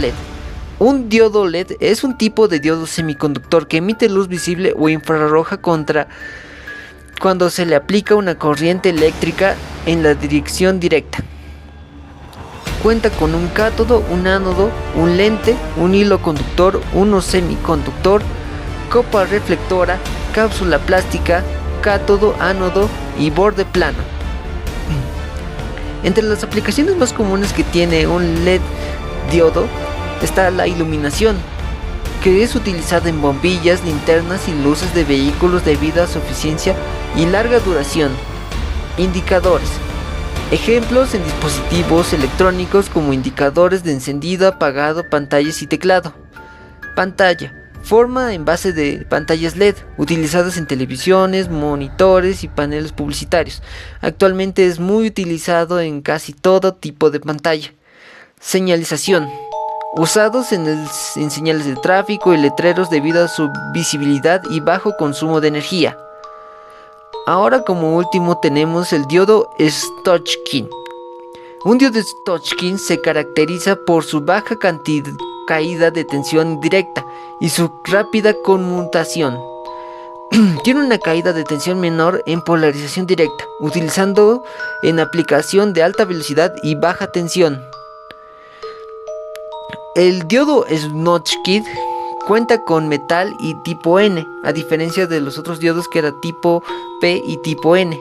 LED. Un diodo LED es un tipo de diodo semiconductor que emite luz visible o infrarroja cuando se le aplica una corriente eléctrica en la dirección directa. Cuenta con un cátodo, un ánodo, un lente, un hilo conductor, uno semiconductor, copa reflectora, cápsula plástica, cátodo, ánodo y borde plano. Entre las aplicaciones más comunes que tiene un LED diodo está la iluminación, que es utilizada en bombillas, linternas y luces de vehículos debido a su eficiencia y larga duración. Indicadores. Ejemplos en dispositivos electrónicos como indicadores de encendido, apagado, pantallas y teclado. Pantalla. Forma en base de pantallas LED, utilizadas en televisiones, monitores y paneles publicitarios. Actualmente es muy utilizado en casi todo tipo de pantalla. Señalización. Usados en señales de tráfico y letreros debido a su visibilidad y bajo consumo de energía. Ahora, como último, tenemos el diodo Schottky. Un diodo Schottky se caracteriza por su baja caída de tensión directa y su rápida conmutación. Tiene una caída de tensión menor en polarización directa, utilizando en aplicación de alta velocidad y baja tensión. El diodo Schottky cuenta con metal y tipo N, a diferencia de los otros diodos que era tipo P y tipo N.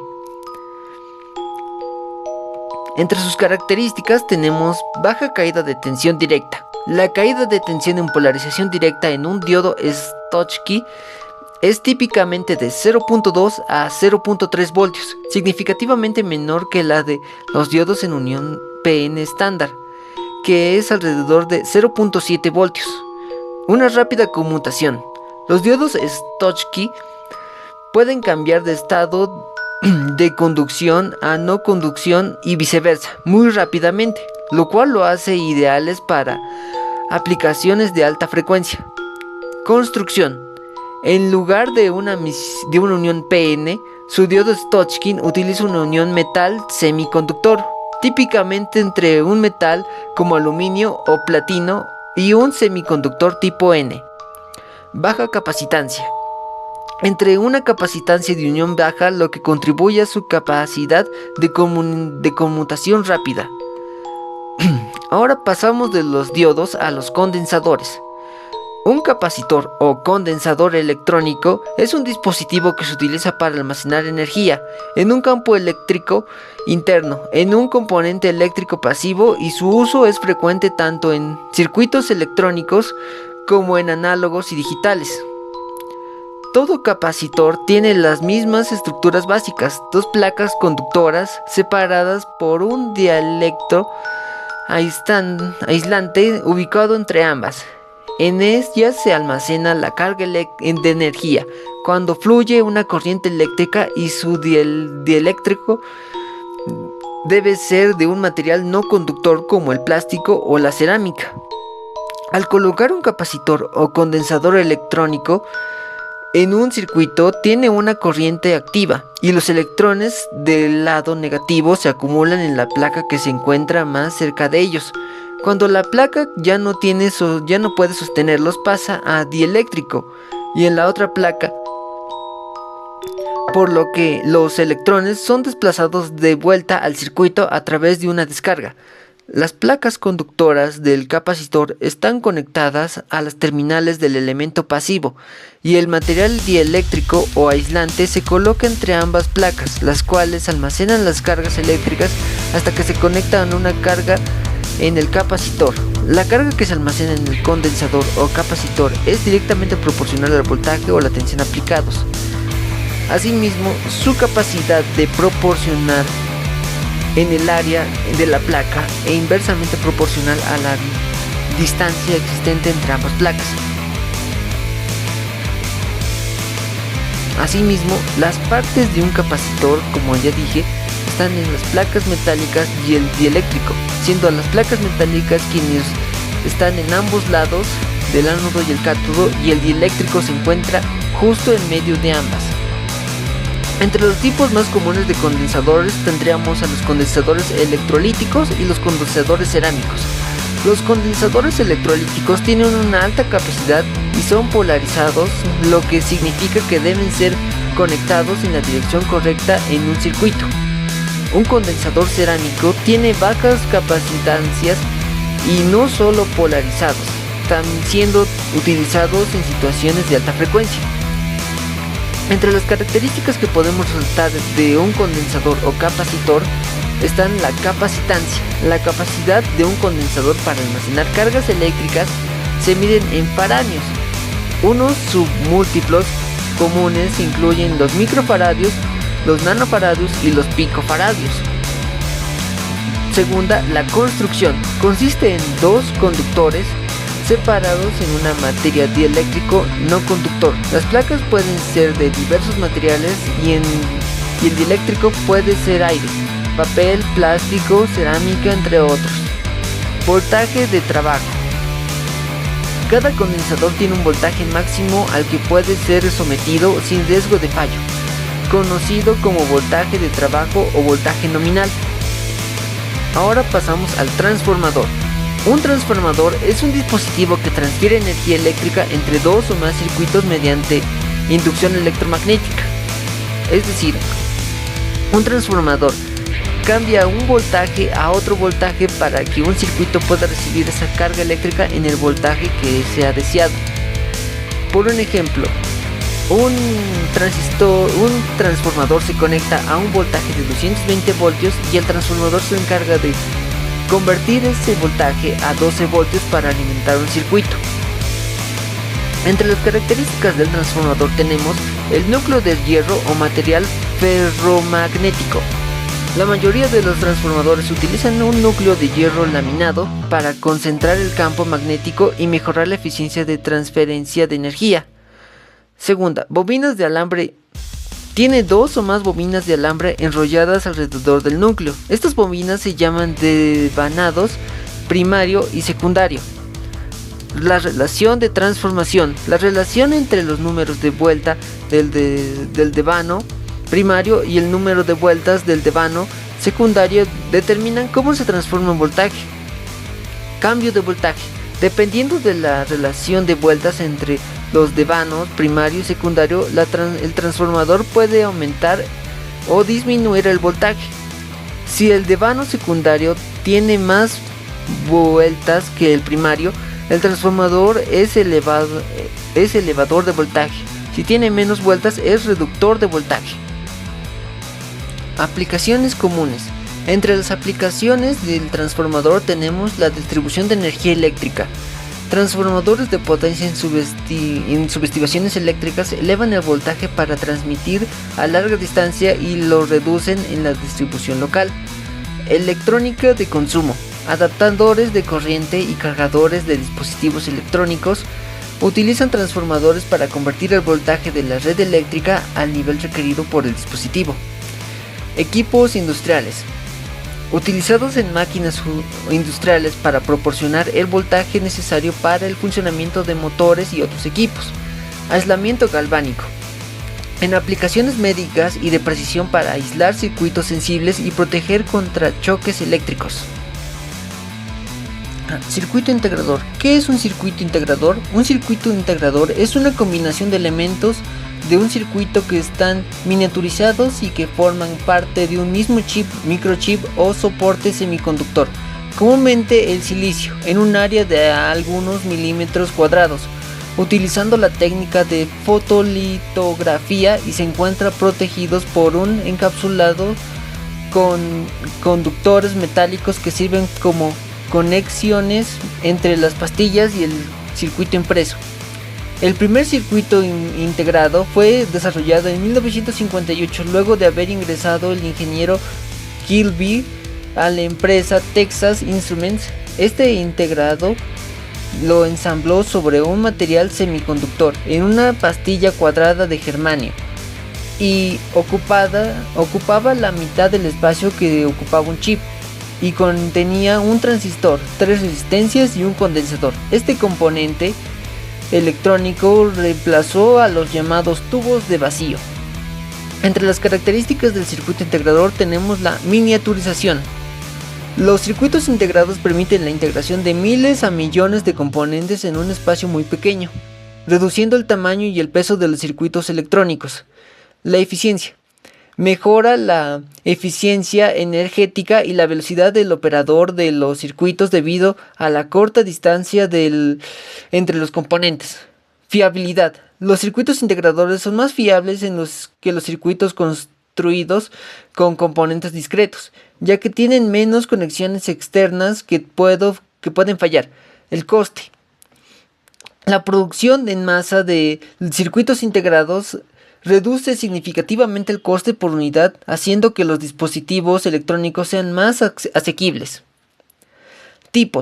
Entre sus características tenemos baja caída de tensión directa. La caída de tensión en polarización directa en un diodo Schottky es típicamente de 0.2 a 0.3 voltios, significativamente menor que la de los diodos en unión PN estándar, que es alrededor de 0.7 voltios. Una rápida conmutación. Los diodos Schottky pueden cambiar de estado de conducción a no conducción y viceversa muy rápidamente, lo cual lo hace ideales para aplicaciones de alta frecuencia. Construcción. En lugar de una unión PN, su diodo Schottky utiliza una unión metal semiconductor, típicamente entre un metal como aluminio o platino y un semiconductor tipo N. Baja capacitancia. Entre una capacitancia de unión baja, lo que contribuye a su capacidad de conmutación rápida. Ahora pasamos de los diodos a los condensadores. Un capacitor o condensador electrónico es un dispositivo que se utiliza para almacenar energía en un campo eléctrico interno, en un componente eléctrico pasivo, y su uso es frecuente tanto en circuitos electrónicos como en análogos y digitales. Todo capacitor tiene las mismas estructuras básicas: dos placas conductoras separadas por un dielectro aislante ubicado entre ambas. En ellas se almacena la carga de energía cuando fluye una corriente eléctrica, y su dieléctrico debe ser de un material no conductor como el plástico o la cerámica. Al colocar un capacitor o condensador electrónico en un circuito, tiene una corriente activa y los electrones del lado negativo se acumulan en la placa que se encuentra más cerca de ellos. Cuando la placa ya no puede sostenerlos, pasa a dieléctrico y en la otra placa, por lo que los electrones son desplazados de vuelta al circuito a través de una descarga. Las placas conductoras del capacitor están conectadas a las terminales del elemento pasivo, y el material dieléctrico o aislante se coloca entre ambas placas, las cuales almacenan las cargas eléctricas hasta que se conectan a una carga en el capacitor. La carga que se almacena en el condensador o capacitor es directamente proporcional al voltaje o la tensión aplicados. Asimismo, su capacidad de proporcionar en el área de la placa e inversamente proporcional a la distancia existente entre ambas placas. Asimismo, las partes de un capacitor, como ya dije, están en las placas metálicas y el dieléctrico, siendo las placas metálicas quienes están en ambos lados del ánodo y el cátodo, y el dieléctrico se encuentra justo en medio de ambas. Entre los tipos más comunes de condensadores tendríamos a los condensadores electrolíticos y los condensadores cerámicos. Los condensadores electrolíticos tienen una alta capacidad y son polarizados, lo que significa que deben ser conectados en la dirección correcta en un circuito. Un condensador cerámico tiene bajas capacitancias y no solo polarizados, también siendo utilizados en situaciones de alta frecuencia. Entre las características que podemos resaltar de un condensador o capacitor están la capacitancia. La capacidad de un condensador para almacenar cargas eléctricas se miden en faradios. Unos submúltiplos comunes incluyen los microfaradios, los nanofaradios y los picofaradios. Segunda, la construcción. Consiste en dos conductores separados en una materia dieléctrico no conductor. Las placas pueden ser de diversos materiales y el dieléctrico puede ser aire, papel, plástico, cerámica, entre otros. Voltaje de trabajo. Cada condensador tiene un voltaje máximo al que puede ser sometido sin riesgo de fallo, conocido como voltaje de trabajo o voltaje nominal. Ahora pasamos al transformador. Un transformador es un dispositivo que transfiere energía eléctrica entre dos o más circuitos mediante inducción electromagnética. Es decir, un transformador cambia un voltaje a otro voltaje para que un circuito pueda recibir esa carga eléctrica en el voltaje que sea deseado. Por un ejemplo, un transformador se conecta a un voltaje de 220 voltios y el transformador se encarga de convertir ese voltaje a 12 voltios para alimentar un circuito. Entre las características del transformador tenemos el núcleo de hierro o material ferromagnético. La mayoría de los transformadores utilizan un núcleo de hierro laminado para concentrar el campo magnético y mejorar la eficiencia de transferencia de energía. Segunda, bobinas de alambre. Tiene dos o más bobinas de alambre enrolladas alrededor del núcleo. Estas bobinas se llaman devanados primario y secundario. La relación de transformación. La relación entre los números de vuelta del devano primario y el número de vueltas del devano secundario determinan cómo se transforma un voltaje. Cambio de voltaje. Dependiendo de la relación de vueltas entre los devanos primario y secundario, el transformador puede aumentar o disminuir el voltaje. Si el devano secundario tiene más vueltas que el primario, el transformador es elevador de voltaje. Si tiene menos vueltas, es reductor de voltaje. Aplicaciones comunes. Entre las aplicaciones del transformador tenemos la distribución de energía eléctrica. Transformadores de potencia en subestivaciones eléctricas elevan el voltaje para transmitir a larga distancia y lo reducen en la distribución local. Electrónica de consumo. Adaptadores de corriente y cargadores de dispositivos electrónicos utilizan transformadores para convertir el voltaje de la red eléctrica al nivel requerido por el dispositivo. Equipos industriales. Utilizados en máquinas industriales para proporcionar el voltaje necesario para el funcionamiento de motores y otros equipos. Aislamiento galvánico. En aplicaciones médicas y de precisión para aislar circuitos sensibles y proteger contra choques eléctricos. Circuito integrador. ¿Qué es un circuito integrador? Un circuito integrador es una combinación de elementos de un circuito que están miniaturizados y que forman parte de un mismo chip, microchip o soporte semiconductor, comúnmente el silicio, en un área de algunos milímetros cuadrados, utilizando la técnica de fotolitografía, y se encuentran protegidos por un encapsulado con conductores metálicos que sirven como conexiones entre las pastillas y el circuito impreso. El primer circuito integrado fue desarrollado en 1958, luego de haber ingresado el ingeniero Kilby a la empresa Texas Instruments. Este integrado lo ensambló sobre un material semiconductor en una pastilla cuadrada de germanio y ocupaba la mitad del espacio que ocupaba un chip, y contenía un transistor, 3 resistencias y un condensador. Este componente electrónico reemplazó a los llamados tubos de vacío. Entre las características del circuito integrador tenemos la miniaturización. Los circuitos integrados permiten la integración de miles a millones de componentes en un espacio muy pequeño, reduciendo el tamaño y el peso de los circuitos electrónicos. La eficiencia. Mejora la eficiencia energética y la velocidad del operador de los circuitos debido a la corta distancia entre los componentes. Fiabilidad. Los circuitos integradores son más fiables que los circuitos construidos con componentes discretos, ya que tienen menos conexiones externas que pueden fallar. El coste. La producción en masa de circuitos integrados reduce significativamente el coste por unidad, haciendo que los dispositivos electrónicos sean más asequibles. Tipos.